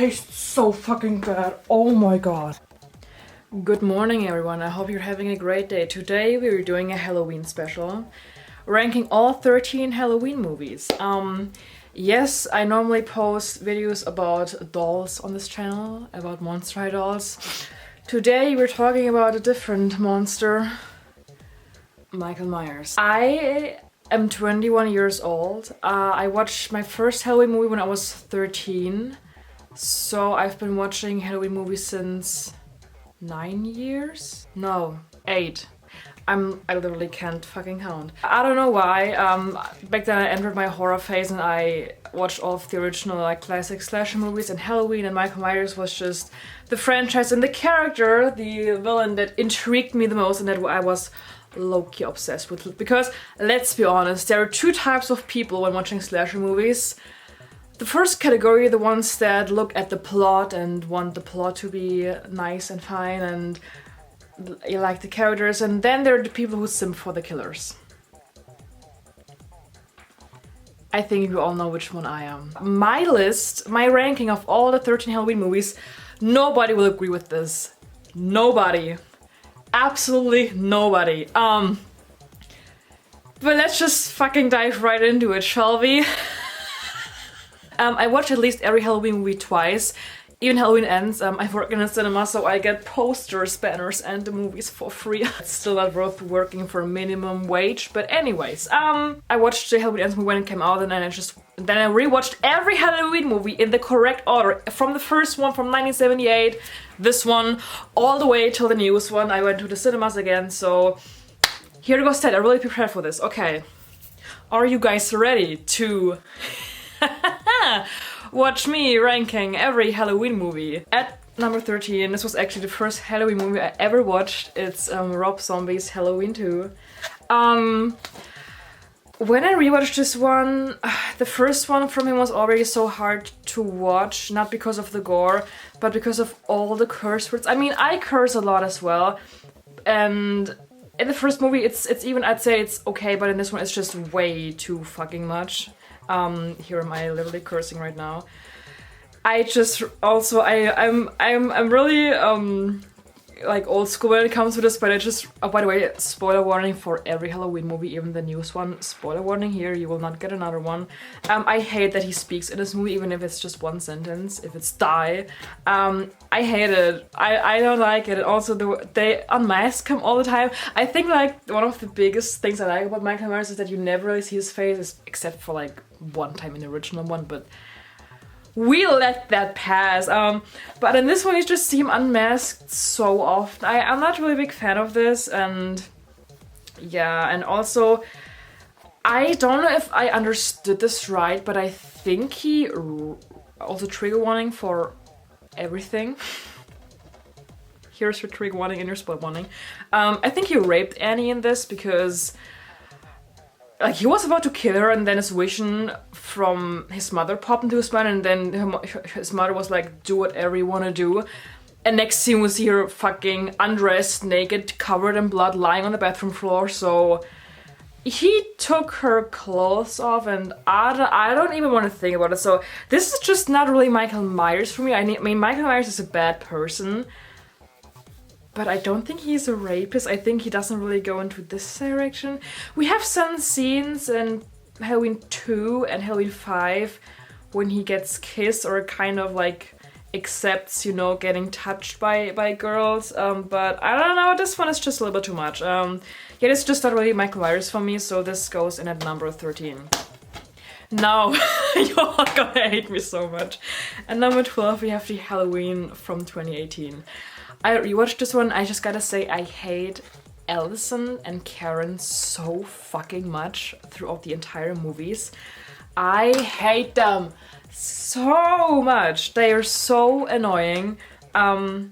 tastes so fucking bad. Oh my god. Good morning, everyone. I hope you're having a great day. Today we're doing a Halloween special, ranking all 13 Halloween movies. Yes, I normally post videos about dolls on this channel, about Monster High dolls. Today we're talking about a different monster, Michael Myers. I am 21 years old. I watched my first Halloween movie when I was 13. So I've been watching Halloween movies since 9 years? No, 8. I literally can't fucking count. I don't know why. Back then I entered my horror phase and I watched all of the original like classic slasher movies, and Halloween and Michael Myers was just the franchise and the character, the villain that intrigued me the most and that I was low-key obsessed with. Because let's be honest, there are two types of people when watching slasher movies. The first category, the ones that look at the plot and want the plot to be nice and fine and you like the characters, and then there are the people who simp for the killers. I think you all know which one I am. My list, my ranking of all the 13 Halloween movies, nobody will agree with this. Nobody. Absolutely nobody. But let's just fucking dive right into it, shall we? I watch at least every Halloween movie twice. Even Halloween Ends, I work in a cinema, so I get posters, banners, and the movies for free. It's still not worth working for minimum wage, but anyways. I watched the Halloween Ends movie when it came out, and then I rewatched every Halloween movie in the correct order. From the first one from 1978, this one, all the way till the newest one. I went to the cinemas again, so here goes that. I really prepared for this. Okay. Are you guys ready to watch me ranking every Halloween movie? At number 13, this was actually the first Halloween movie I ever watched. It's Rob Zombie's Halloween 2. When I rewatched this one, the first one from him was already so hard to watch, not because of the gore, but because of all the curse words. I mean, I curse a lot as well, and in the first movie it's even, I'd say it's okay, but in this one it's just way too fucking much. Here am I literally cursing right now. I just also I'm really like old school when it comes to this, but I just by the way, spoiler warning for every Halloween movie, even the newest one. Spoiler warning here, you will not get another one. I hate that he speaks in this movie, even if it's just one sentence, if it's die. I hate it. I don't like it. And also they unmask him all the time. I think like one of the biggest things I like about Michael Myers is that you never really see his face, except for like one time in the original one, but we'll let that pass. But in this one you just see him unmasked so often. I'm not really a big fan of this, and yeah, and also I don't know if I understood this right, but I think he also trigger warning for everything. Here's your trigger warning and your spoiler warning. I think he raped Annie in this because like he was about to kill her, and then his vision from his mother popped into his mind, and then his mother was like, do whatever you want to do. And next scene was her fucking undressed, naked, covered in blood, lying on the bathroom floor. So he took her clothes off, and I don't even want to think about it. So this is just not really Michael Myers for me. I mean, Michael Myers is a bad person, but I don't think he's a rapist. I think he doesn't really go into this direction. We have some scenes in Halloween 2 and Halloween 5 when he gets kissed or kind of like accepts, you know, getting touched by girls. But I don't know, this one is just a little bit too much. Yeah, it's just not really Michael Myers for me, so this goes in at number 13. Now, you're all gonna hate me so much. At number 12 we have the Halloween from 2018. I rewatched this one. I just gotta say I hate Allison and Karen so fucking much throughout the entire movies. I hate them so much. They are so annoying. And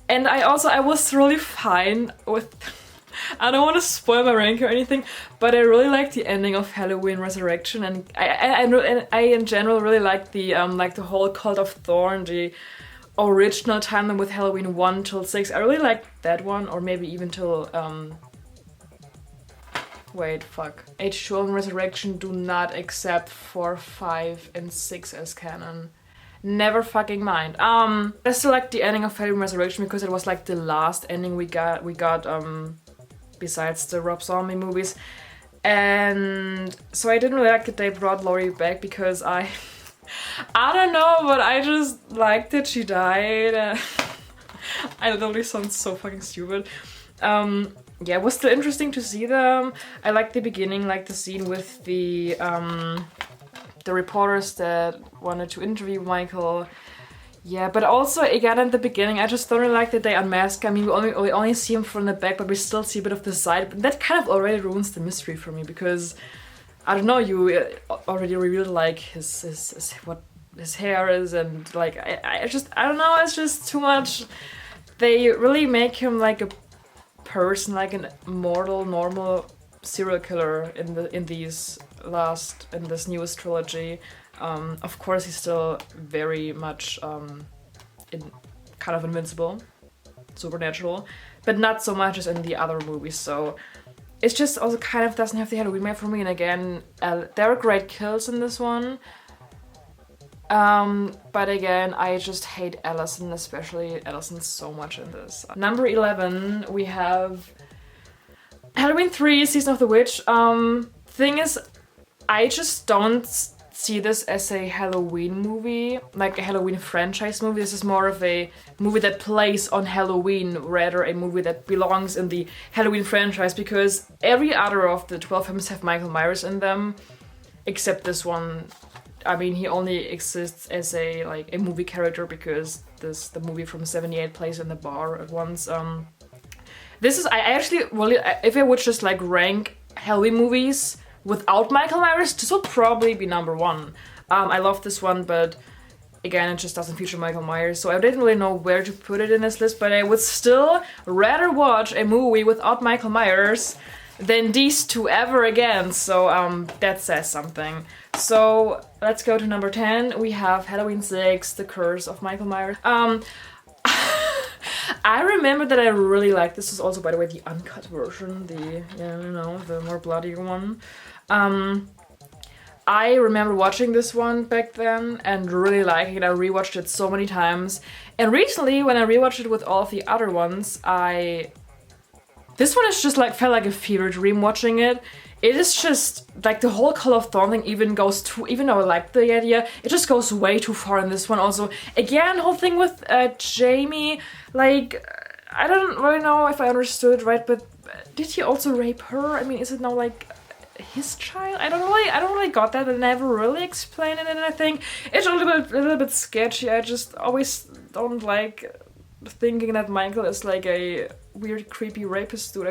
I was really fine with I don't want to spoil my rank or anything, but I really like the ending of Halloween Resurrection, and I in general really like the whole Cult of Thorn, the original timeline with Halloween 1 till 6. I really like that one, or maybe even till wait, fuck. H2O and Resurrection do not accept 4, 5, and 6 as canon. Never fucking mind. I still like the ending of Halloween Resurrection because it was like the last ending we got besides the Rob Zombie movies. And so I didn't really like that they brought Laurie back because I don't know, but I just liked that she died. I literally sound so fucking stupid. Yeah, it was still interesting to see them. I liked the beginning, like the scene with the reporters that wanted to interview Michael. Yeah, but also again at the beginning, I just don't really like that they unmask. I mean, we only see him from the back, but we still see a bit of the side. But that kind of already ruins the mystery for me because I don't know. You already revealed like his what his hair is, and like I don't know. It's just too much. They really make him like a person, like an mortal, normal serial killer in this newest trilogy. Of course, he's still very much kind of invincible, supernatural, but not so much as in the other movies. So it just also kind of doesn't have the Halloween vibe for me. And again, there are great kills in this one. But again, I just hate Allison, especially Allison, so much in this. Number 11, we have Halloween 3, Season of the Witch. Thing is, I just don't see this as a Halloween movie, like a Halloween franchise movie. This is more of a movie that plays on Halloween, rather a movie that belongs in the Halloween franchise, because every other of the 12 films have Michael Myers in them, except this one. I mean, he only exists as a movie character because the movie from '78 plays in the bar at once. This is I actually really, if I would just like rank Halloween movies without Michael Myers, this will probably be number 1. I love this one, but again, it just doesn't feature Michael Myers, so I didn't really know where to put it in this list. But I would still rather watch a movie without Michael Myers than these two ever again. So that says something. So let's go to number 10. We have Halloween 6, The Curse of Michael Myers. I remember that I really liked this. Is also, by the way, the uncut version, the more bloody one. I remember watching this one back then and really liking it. I rewatched it so many times. And recently, when I rewatched it with all of the other ones, this one is just like felt like a fever dream watching it. It is just like the whole Call of Thorn thing even goes too, even though I like the idea, it just goes way too far in this one. Also, again, the whole thing with Jamie, like, I don't really know if I understood right, but did he also rape her? I mean, is it now like his child? I don't really got that. They never really explained it, and I think it's a little bit sketchy. I just always don't like thinking that Michael is like a weird, creepy rapist dude.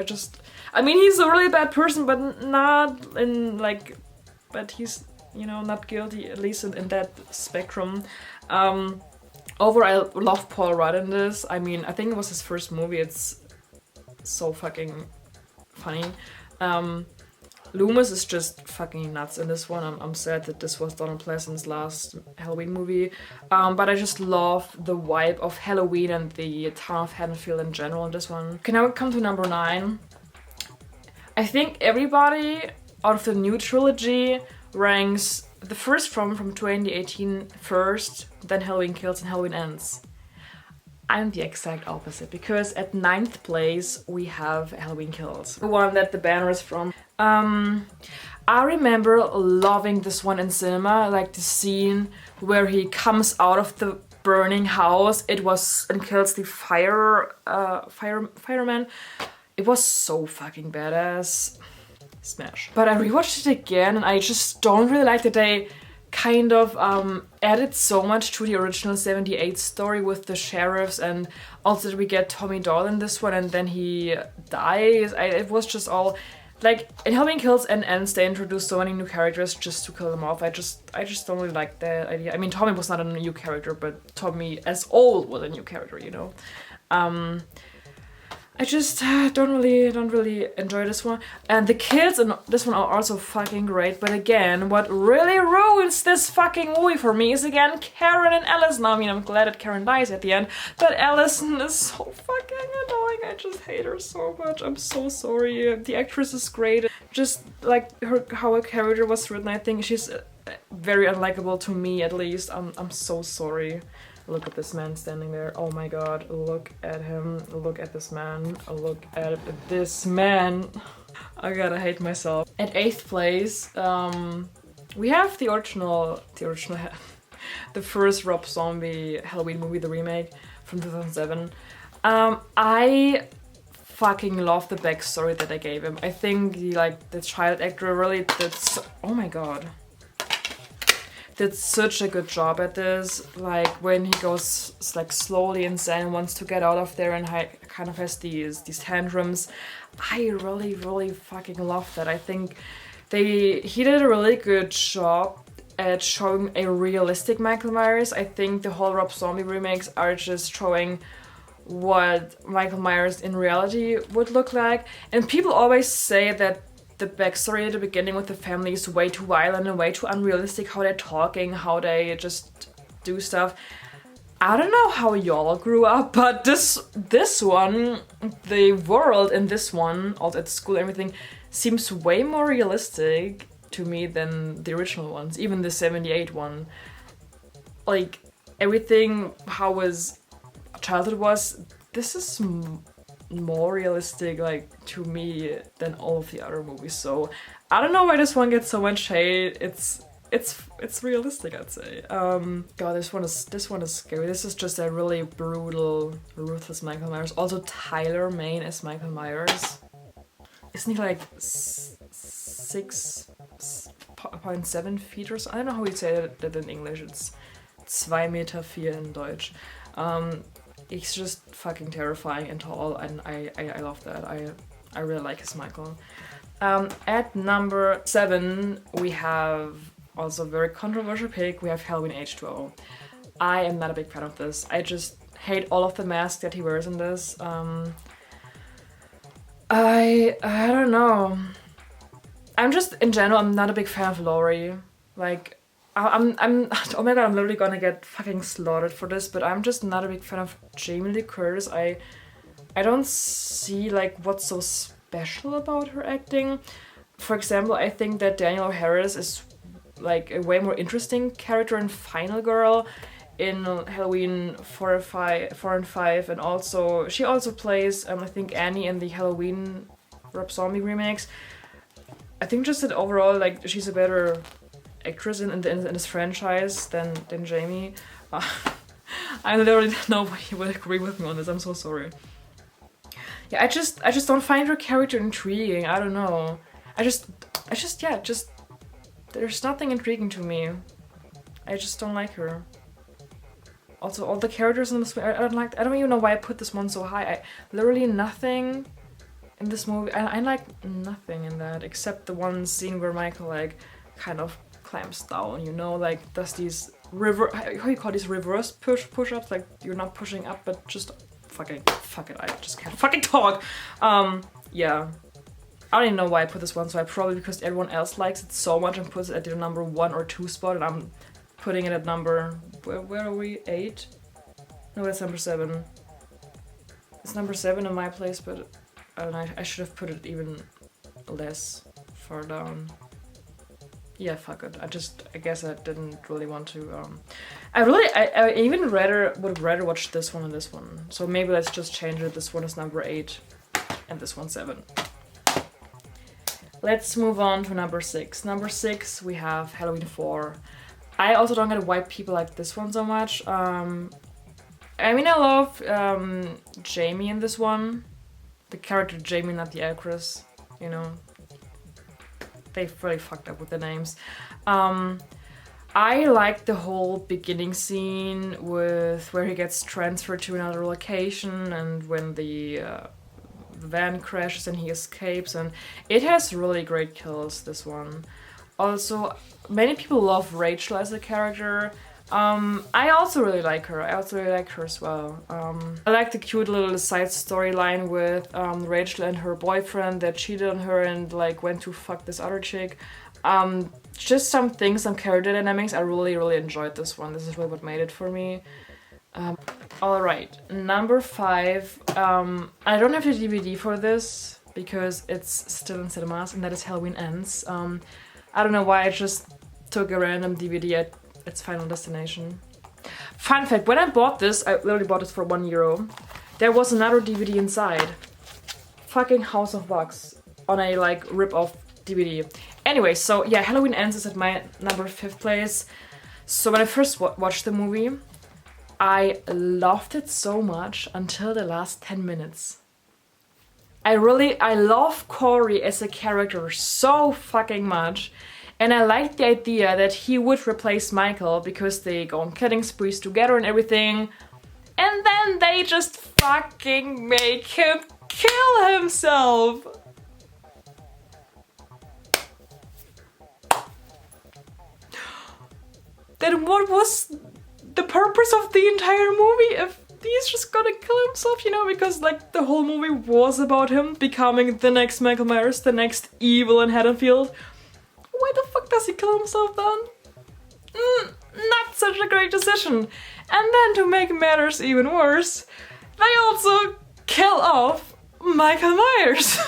I mean, he's a really bad person, but not in like, but he's, not guilty, at least in that spectrum. Overall, I love Paul Rudd in this. I mean, I think it was his first movie. It's so fucking funny. Loomis is just fucking nuts in this one. I'm sad that this was Donald Pleasance's last Halloween movie. But I just love the vibe of Halloween and the town of Haddonfield in general in this one. Okay, now we come to number 9. I think everybody out of the new trilogy ranks the first from 2018 first, then Halloween Kills and Halloween Ends. I'm the exact opposite, because at 9th place we have Halloween Kills, the one that the banner is from. I remember loving this one in cinema, like the scene where he comes out of the burning house. It was and kills the fireman. It was so fucking badass. Smash. But I rewatched it again and I just don't really like that they kind of added so much to the original 78 story with the sheriffs, and also that we get Tommy Doyle in this one and then he dies. It was just all like in Halloween Kills and Ends they introduced so many new characters just to kill them off. I just don't really like that idea. I mean, Tommy was not a new character, but Tommy as old was a new character, I just don't really enjoy this one. And the kids in this one are also fucking great. But again, what really ruins this fucking movie for me is again Karen and Allison. I mean, I'm glad that Karen dies at the end, but Allison is so fucking annoying. I just hate her so much. I'm so sorry. The actress is great. Just like how her character was written, I think she's very unlikable to me, at least. I'm so sorry. Look at this man standing there. Oh my god, look at him. Look at this man. Look at this man. I gotta hate myself. At 8th place, we have the original, the first Rob Zombie Halloween movie, the remake from 2007. I fucking love the backstory that they gave him. I think the child actor really did oh my god. Did such a good job at this. Like when he goes like slowly insane and wants to get out of there and kind of has these tantrums. I really fucking love that. I think he did a really good job at showing a realistic Michael Myers. I think the whole Rob Zombie remakes are just showing what Michael Myers in reality would look like. And people always say that the backstory at the beginning with the family is way too violent and way too unrealistic, how they're talking, how they just do stuff. I don't know how y'all grew up, but this one, the world in this one, also at school and everything, seems way more realistic to me than the original ones, even the 78 one. Like, everything, how his childhood was, this is more realistic, like, to me than all of the other movies. So I don't know why this one gets so much hate. It's realistic, I'd say. God, this one is scary. This is just a really brutal, ruthless Michael Myers. Also, Tyler Mane as Michael Myers. Isn't he like 6.7 feet or so? I don't know how you say that in English. It's 2,4 Meter in Deutsch. He's just fucking terrifying and tall, and I love that. I really like his Michael. At number 7, we have also a very controversial pick. We have Halloween H2O. I am not a big fan of this. I just hate all of the masks that he wears in this. I don't know. I'm just, in general, I'm not a big fan of Laurie. Like, I'm oh my god, I'm literally gonna get fucking slaughtered for this, but I'm just not a big fan of Jamie Lee Curtis. I don't see like what's so special about her acting. For example, I think that Danielle Harris is like a way more interesting character in Final Girl, in Halloween 4 and 5, and also she also plays I think Annie in the Halloween Rob Zombie remakes. I think just that overall, like, she's a better actress in this franchise than Jamie. I literally don't know if you would agree with me on this. I'm so sorry. Yeah, I just don't find her character intriguing. I don't know. There's nothing intriguing to me. I just don't like her. Also, all the characters in this movie, I don't even know why I put this one so high. Literally nothing in this movie. I like nothing in that except the one scene where Michael like kind of clamps down, you know, like does these how you call these reverse push-ups, like you're not pushing up but just fuck it, I just can't fucking talk. Yeah, I don't even know why I put this one so high. Probably because everyone else likes it so much and puts it at their number 1 or 2 spot, and I'm putting it at number, where are we, 8? No, that's number 7. It's number 7 in my place, but I don't know, I should have put it even less far down. Yeah, fuck it. I guess I didn't really want to. I even would rather watch this one and this one. So maybe let's just change it. This one is number 8 and this one's 7. Let's move on to number 6. Number 6, we have Halloween 4. I also don't get why people like this one so much. I mean, I love Jamie in this one. The character Jamie, not the actress, you know. They really fucked up with the names. I like the whole beginning scene with where he gets transferred to another location and when the van crashes and he escapes, and it has really great kills, this one. Also, many people love Rachel as a character. I also really like her. I also really like her as well. I like the cute little side storyline with Rachel and her boyfriend that cheated on her and like went to fuck this other chick. Just some things, some character dynamics. I really enjoyed this one. This is really what made it for me. Alright, number 5. I don't have the DVD for this because it's still in cinemas, and that is Halloween Ends. I don't know why, took a random DVD at its final destination. Fun fact, when I bought this, I literally bought this for €1. There was another DVD inside. Fucking House of Wax on a like rip-off DVD. Anyway, so yeah, Halloween Ends is at my number 5th place. So when I first watched the movie, I loved it so much until the last 10 minutes. I love Corey as a character so fucking much. And I liked the idea that he would replace Michael because they go on killing sprees together and everything. And then they just fucking make him kill himself. Then what was the purpose of the entire movie if he's just gonna kill himself, you know? Because like the whole movie was about him becoming the next Michael Myers, the next evil in Haddonfield. Why the fuck does he kill himself then? Not such a great decision. And then to make matters even worse, they also kill off Michael Myers.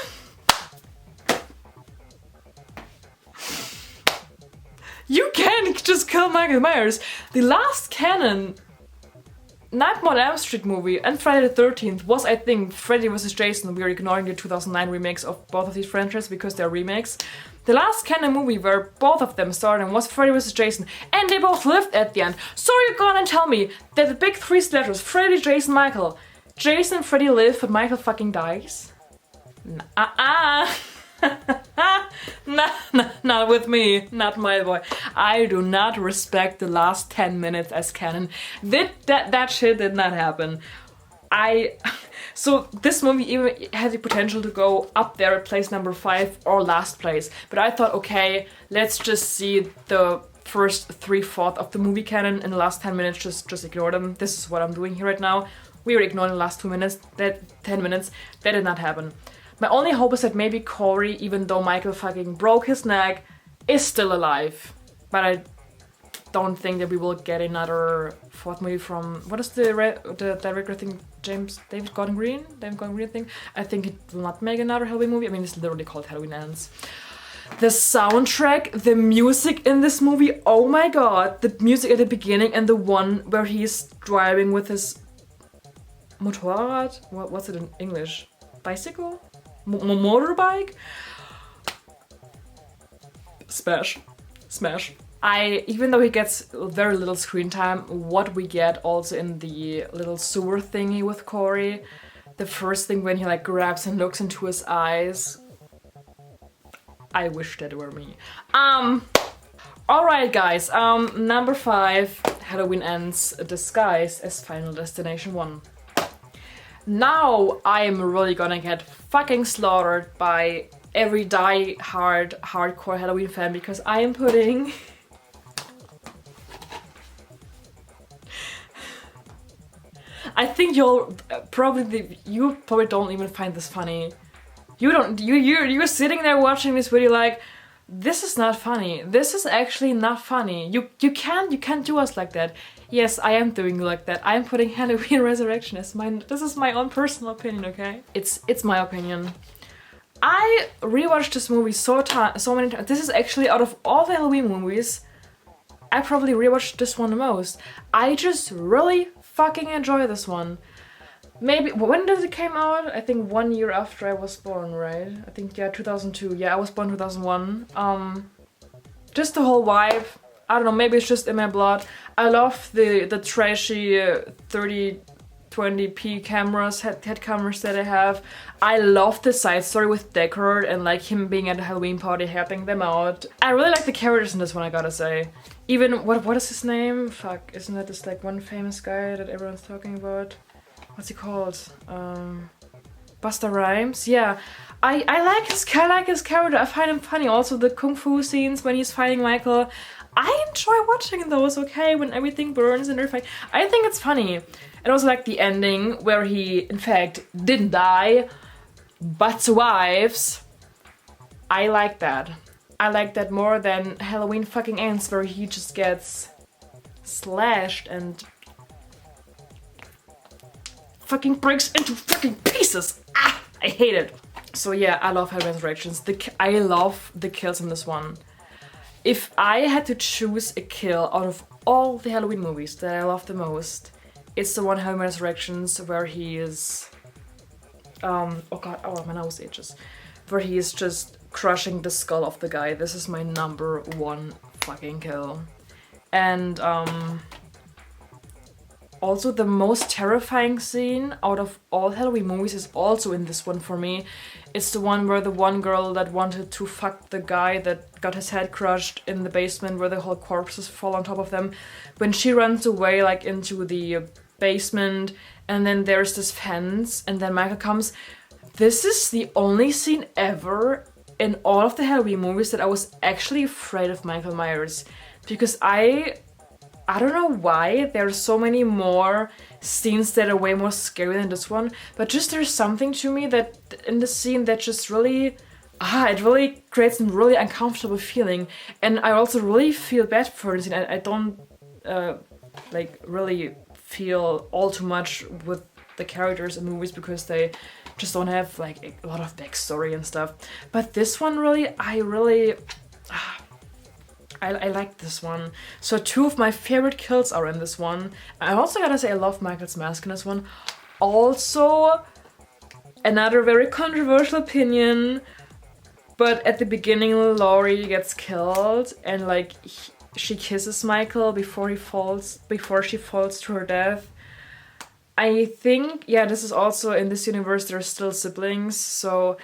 You can't just kill Michael Myers. The last canon Nightmare on Elm Street movie and Friday the 13th was, I think, Freddy vs. Jason. We are ignoring the 2009 remakes of both of these franchises because they're remakes. The last canon movie where both of them started was Freddy vs. Jason, and they both lived at the end. So you're gonna tell me that the big 3 slashers, Freddy, Jason, Michael, Jason and Freddy live, but Michael fucking dies? Not with me, not my boy. I do not respect the last 10 minutes as canon. That shit did not happen. So this movie even had the potential to go up there at place number 5 or last place. But I thought, okay, let's just see the first 3/4 of the movie canon in the last 10 minutes, just ignore them. This is what I'm doing here right now. We are ignoring the last 2 minutes, 10 minutes. That did not happen. My only hope is that maybe Corey, even though Michael fucking broke his neck, is still alive. But I don't think that we will get another 4th movie from... What is the director thing? David Gordon Green thing? I think it will not make another Halloween movie. I mean, it's literally called Halloween Ends. The soundtrack, the music in this movie, oh my god. The music at the beginning and the one where he's driving with his... Motorrad? What's it in English? Bicycle? Motorbike? Smash. Even though he gets very little screen time, what we get also in the little sewer thingy with Corey, the first thing when he like grabs and looks into his eyes, I wish that were me. Alright guys, number 5, Halloween Ends, disguised as Final Destination 1. Now I am really gonna get fucking slaughtered by every die-hard hardcore Halloween fan because I am putting... I think you probably don't even find this funny. You're sitting there watching this video like, this is not funny. This is actually not funny. You can't do us like that. Yes, I am doing like that. I am putting Halloween Resurrection as mine. This is my own personal opinion, okay? It's my opinion. I rewatched this movie so many times. This is actually, out of all the Halloween movies, I probably rewatched this one the most. I just really fucking enjoy this one. Maybe, when did it came out? I think 1 year after I was born, right? I think, yeah, 2002. Yeah, I was born 2001. Just the whole vibe. I don't know, maybe it's just in my blood. I love the trashy 30-20p cameras, head cameras that I have. I love the side story with Deckard and like him being at a Halloween party helping them out. I really like the characters in this one, I gotta say. Even, what is his name? Fuck, isn't that this like one famous guy that everyone's talking about? What's he called? Busta Rhymes? Yeah. I like his character. I find him funny. Also the kung fu scenes when he's fighting Michael. I enjoy watching those, okay? When everything burns and they're fighting. I think it's funny. And also like the ending where he, in fact, didn't die, but survives. I like that. I like that more than Halloween fucking Ends where he just gets slashed and fucking breaks into fucking pieces. Ah, I hate it. So yeah, I love Halloween Resurrections. I love the kills in this one. If I had to choose a kill out of all the Halloween movies that I love the most, it's the one Halloween Resurrections where he is... oh god, oh my nose itches. Where he is just crushing the skull of the guy. This is my number one fucking kill. And also the most terrifying scene out of all Halloween movies is also in this one for me. It's the one where the one girl that wanted to fuck the guy that got his head crushed in the basement where the whole corpses fall on top of them. When she runs away like into the basement and then there's this fence and then Michael comes. This is the only scene ever in all of the Halloween movies that I was actually afraid of Michael Myers. Because I don't know why there's so many more scenes that are way more scary than this one, but just there's something to me that in the scene that just really, it really creates a really uncomfortable feeling, and I also really feel bad for the scene. I don't like really feel all too much with the characters in movies because they just don't have like a lot of backstory and stuff. But this one really, I like this one. So 2 of my favorite kills are in this one. I also gotta say I love Michael's mask in this one. Also, another very controversial opinion, but at the beginning Laurie gets killed and like she kisses Michael before she falls to her death. I think, yeah, this is also in this universe they're still siblings, so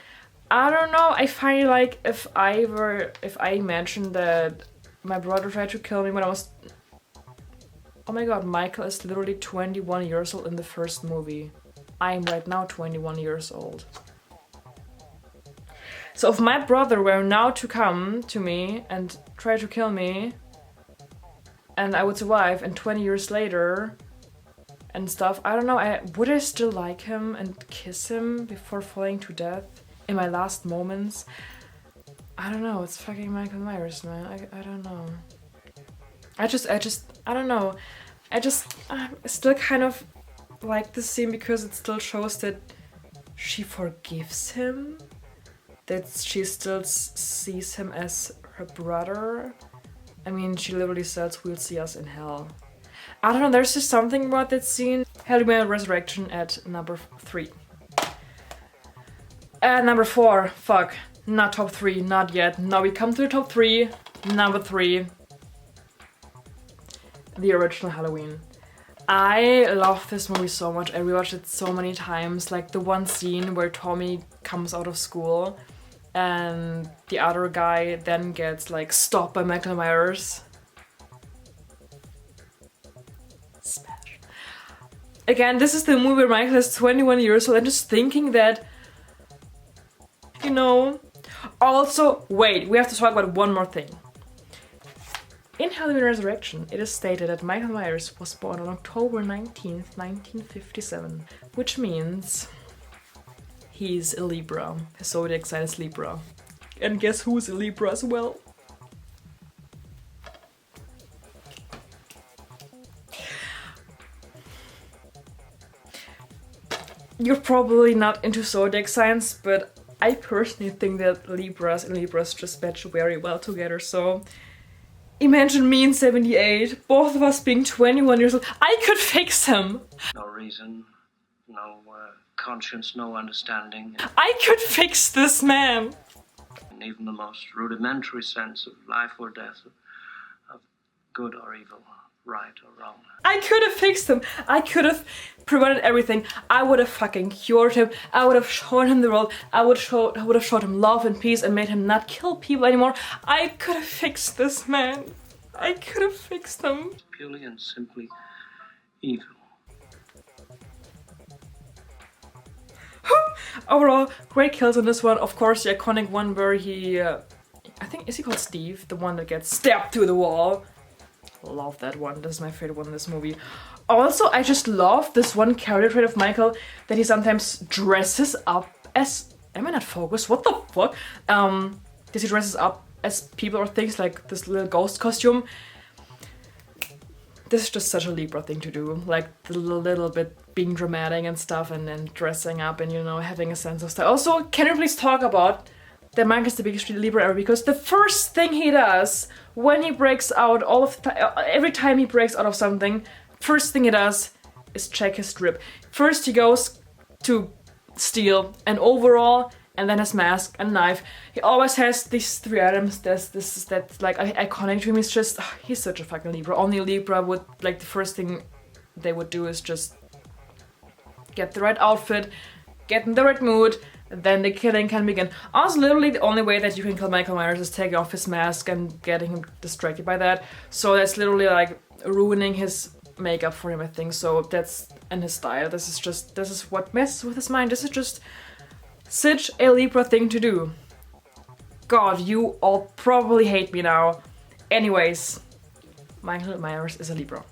I don't know. I find like if I imagined that my brother tried to kill me when I was... Oh my god, Michael is literally 21 years old in the first movie. I'm right now 21 years old. So if my brother were now to come to me and try to kill me, and I would survive, and 20 years later and stuff, I don't know, would I still like him and kiss him before falling to death in my last moments? I don't know, it's fucking Michael Myers, man. I don't know. I don't know. I still kind of like this scene because it still shows that she forgives him. That she still sees him as her brother. I mean, she literally says, "We'll see us in hell." I don't know, there's just something about that scene. Halloween Resurrection at number 3. At number 4, fuck. Not top 3, not yet. Now we come to the top 3. Number 3. The original Halloween. I love this movie so much. I rewatched it so many times. Like the one scene where Tommy comes out of school and the other guy then gets like stopped by Michael Myers. Smash. Again, this is the movie where Michael is 21 years old. I'm just thinking that, you know... Also, wait, we have to talk about one more thing. In Halloween Resurrection, it is stated that Michael Myers was born on October 19th, 1957, which means he's a Libra. His zodiac sign is Libra. And guess who's a Libra as well? You're probably not into zodiac signs, but I personally think that Libras and Libras just match very well together, so... Imagine me in 78, both of us being 21 years old. I could fix him! No reason, no conscience, no understanding. I could fix this man! And even the most rudimentary sense of life or death, of good or evil, right or wrong. I could have fixed him. I could have prevented everything. I would have fucking cured him. I would have shown him the world. I would have showed him love and peace and made him not kill people anymore. I could have fixed this man. I could have fixed him. It's purely and simply evil. Overall, great kills in this one. Of course, the iconic one where he... I think, is he called Steve? The one that gets stabbed through the wall. Love that one. This is my favorite one in this movie. Also, I just love this one character trait of Michael that he sometimes dresses up as... Am I not focused? What the fuck? Because he dresses up as people or things, like this little ghost costume. This is just such a Libra thing to do. Like the little bit being dramatic and stuff and then dressing up and, you know, having a sense of style. Also, can you please talk about that Mike is the biggest Libra ever, because the first thing he does when he breaks out every time he breaks out of something, first thing he does is check his strip. First he goes to steal an overall and then his mask and knife. He always has these 3 items. That's like iconic to him. He's just, he's such a fucking Libra. Only Libra would, like, the first thing they would do is just get the right outfit, get in the right mood, then the killing can begin. Also, literally the only way that you can kill Michael Myers is taking off his mask and getting him distracted by that. So that's literally like ruining his makeup for him, I think. So that's in his style. This is what messes with his mind. This is just such a Libra thing to do. God, you all probably hate me now. Anyways, Michael Myers is a Libra.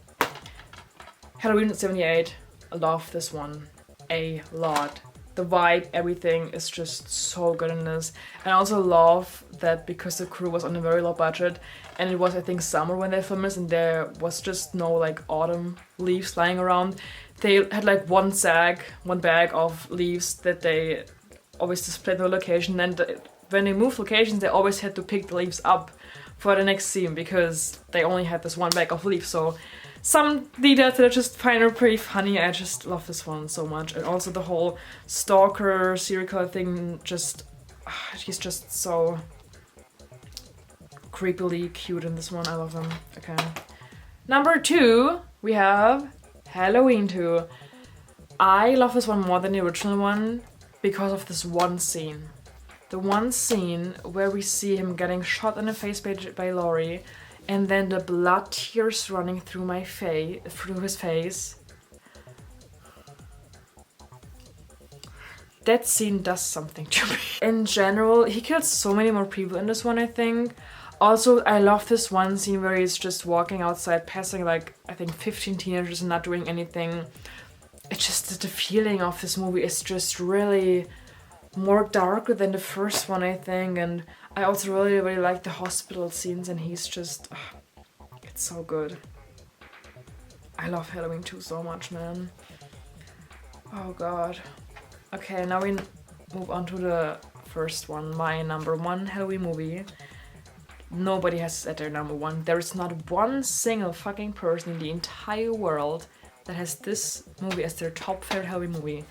Halloween 78, I love this one a lot. The vibe, everything is just so good in this. And I also love that because the crew was on a very low budget and it was, I think, summer when they filmed this and there was just no like autumn leaves lying around. They had like one bag of leaves that they always displayed on the location, and when they moved locations they always had to pick the leaves up for the next scene because they only had this one bag of leaves. So some details that I just find are pretty funny. I just love this one so much. And also the whole stalker serial killer thing, just he's just so creepily cute in this one. I love him. Okay. Number 2, we have Halloween 2. I love this one more than the original one because of this one scene. The one scene where we see him getting shot in the face by Laurie, and then the blood tears running through his face. That scene does something to me. In general, he kills so many more people in this one, I think. Also, I love this one scene where he's just walking outside, passing like, I think 15 teenagers and not doing anything. It's just the feeling of this movie is just really more darker than the first one, I think. And I also really, really like the hospital scenes, and he's just, it's so good. I love Halloween 2 so much, man. Oh god. Okay, now we move on to the first one, my number 1 Halloween movie. Nobody has set their number 1. There is not one single fucking person in the entire world that has this movie as their top favorite Halloween movie.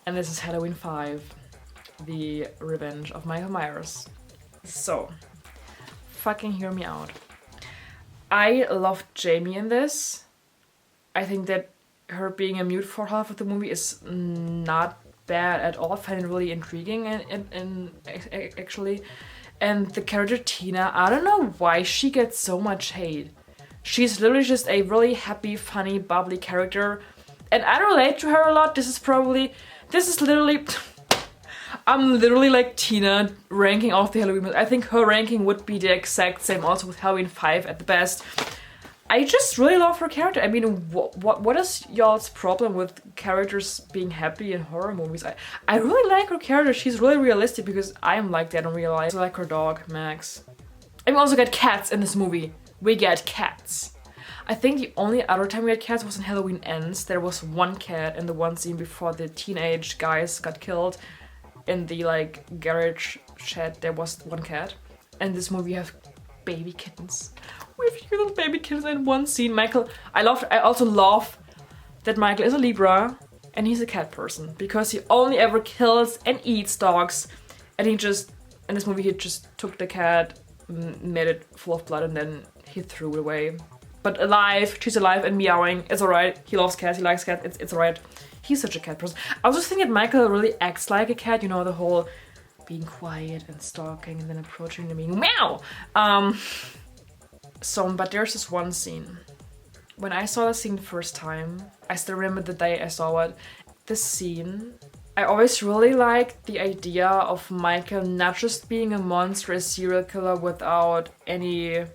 And this is Halloween 5, The Revenge of Michael Myers. So, fucking hear me out. I loved Jamie in this. I think that her being a mute for half of the movie is not bad at all. I find it really intriguing and actually. And the character Tina, I don't know why she gets so much hate. She's literally just a really happy, funny, bubbly character. And I relate to her a lot. This is literally... I'm literally like Tina ranking off the Halloween movies. I think her ranking would be the exact same also with Halloween 5 at the best. I just really love her character. I mean, what is y'all's problem with characters being happy in horror movies? I really like her character. She's really realistic because I'm like that in real life. I like her dog, Max. And we also get cats in this movie. We get cats. I think the only other time we had cats was in Halloween Ends. There was one cat in the one scene before the teenage guys got killed. In the like garage shed, there was one cat. And this movie you have baby kittens. We have little baby kittens in one scene. I also love that Michael is a Libra and he's a cat person because he only ever kills and eats dogs. And in this movie, he just took the cat, made it full of blood, and then he threw it away. But alive, she's alive and meowing. It's alright. He loves cats. He likes cats. It's alright. He's such a cat person. I was just thinking that Michael really acts like a cat. You know, the whole being quiet and stalking and then approaching and being meow. But there's this one scene. When I saw the scene the first time, I still remember the day I saw it. This scene, I always really liked the idea of Michael not just being a monster, a serial killer without any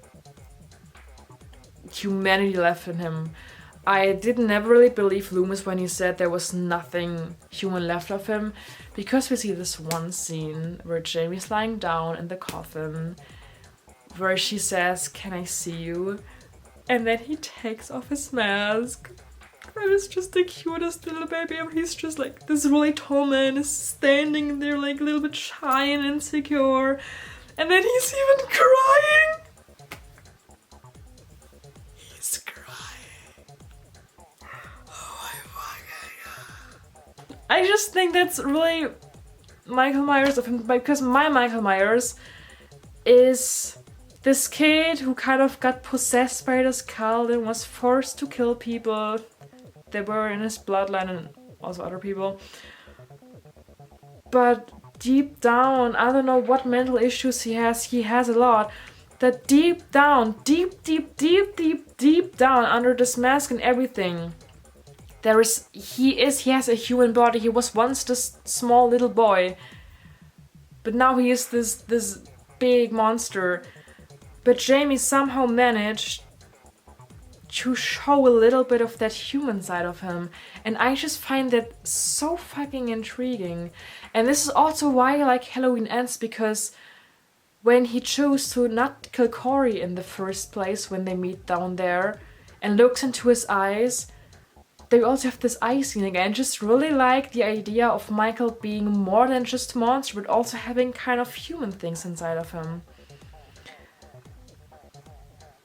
humanity left in him. I did never really believe Loomis when he said there was nothing human left of him, because we see this one scene where Jamie's lying down in the coffin, where she says, "Can I see you?" And then he takes off his mask. That is just the cutest little baby ever. He's just like, this really tall man is standing there like a little bit shy and insecure. And then he's even crying. He's crying. Oh my fucking god. I just think that's really Michael Myers of him, because my Michael Myers is this kid who kind of got possessed by this cult and was forced to kill people that were in his bloodline and also other people. But deep down, I don't know what mental issues he has a lot. That deep down, deep down under this mask and everything, he has a human body. He was once this small little boy, but now he is this big monster. But Jamie somehow managed to show a little bit of that human side of him, and I just find that so fucking intriguing. And this is also why I like Halloween Ends, because when he chose to not kill Corey in the first place, when they meet down there and looks into his eyes, they also have this eye scene again. Just really like the idea of Michael being more than just a monster, but also having kind of human things inside of him.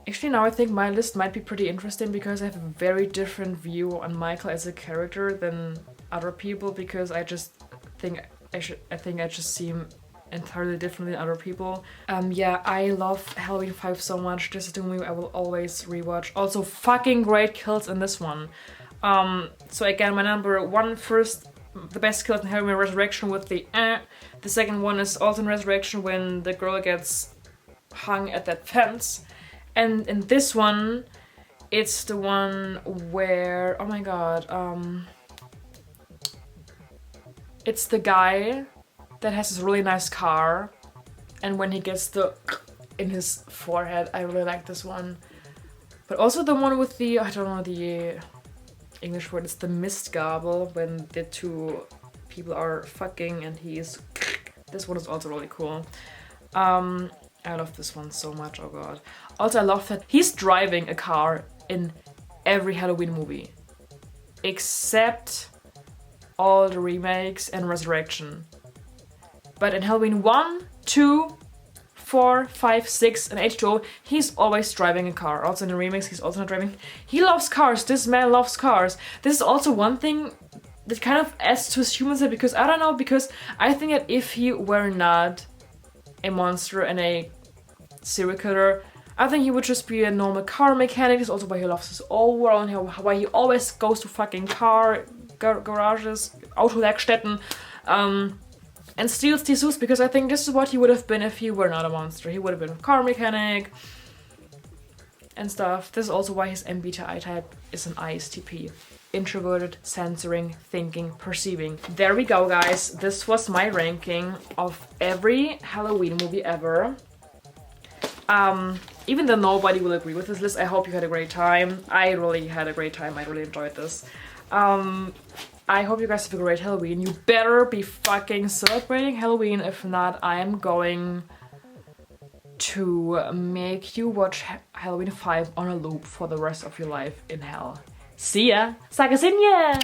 Actually, now I think my list might be pretty interesting, because I have a very different view on Michael as a character than other people, because I think I just see him entirely differently than other people. Yeah, I love Halloween 5 so much. This is a movie I will always rewatch. Also, fucking great kills in this one. So again, my number one first, the best kill in Halloween Resurrection with the The second one is also in Resurrection when the girl gets hung at that fence. And in this one, it's the one where, oh my god, it's the guy that has this really nice car, and when he gets the in his forehead, I really like this one. But also the one with the, I don't know the English word, it's the Mistgabel, when the two people are fucking and he's, this one is also really cool. I love this one so much, oh god. Also, I love that he's driving a car in every Halloween movie, except all the remakes and Resurrection. But in Halloween 1, 2, 4, 5, 6, and H2O, he's always driving a car. Also in the remakes, he's also not driving. He loves cars. This man loves cars. This is also one thing that kind of adds to his human side, because I don't know, because I think that if he were not a monster and a serial killer, I think he would just be a normal car mechanic. This is also why he loves his old world and why he always goes to fucking car garages, Autowerkstätten, and steals these suits, because I think this is what he would have been if he were not a monster. He would have been a car mechanic and stuff. This is also why his MBTI type is an ISTP. Introverted, censoring, thinking, perceiving. There we go, guys. This was my ranking of every Halloween movie ever. Even though nobody will agree with this list, I hope you had a great time. I really had a great time. I really enjoyed this. I hope you guys have a great Halloween. You better be fucking celebrating Halloween. If not, I am going to make you watch Halloween 5 on a loop for the rest of your life in hell. See ya! Sag es in ya!